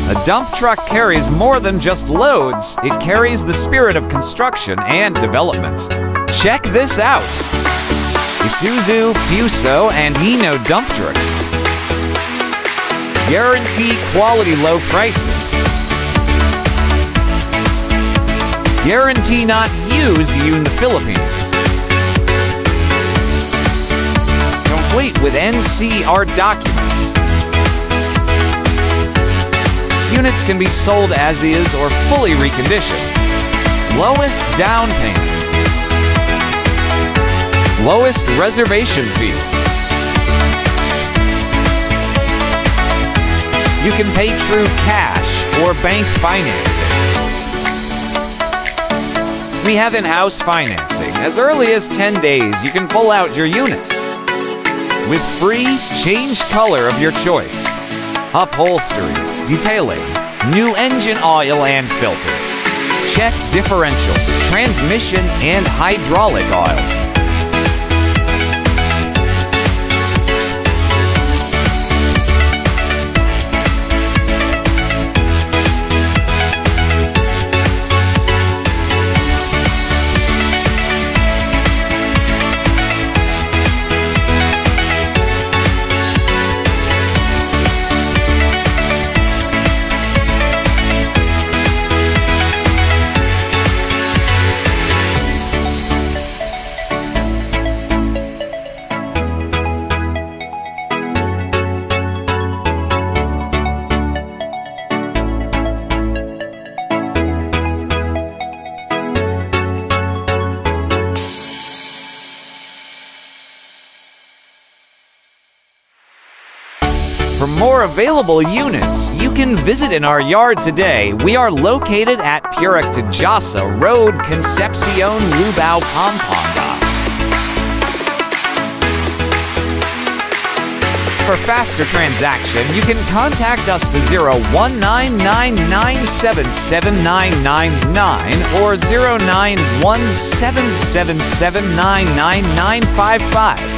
A dump truck carries more than just loads, it carries the spirit of construction and development. Check this out! Isuzu, fuso, and hino dump trucks. Guarantee quality low prices. Guarantee not use you in the Philippines. Complete with NCR documents. Units can be sold as is or fully reconditioned. Lowest down payment. Lowest reservation fee. You can pay true cash or bank financing. We have in-house financing. As early as 10 days, you can pull out your unit. With free, change color of your choice. Upholstery, detailing, new engine oil and filter. Check differential, transmission, and hydraulic oil. For more available units, you can visit in our yard today. We are located at Purok to Jasa Road, Concepcion, Lubao, Pampanga. For faster transaction, you can contact us to 01999777999 or 09177799955.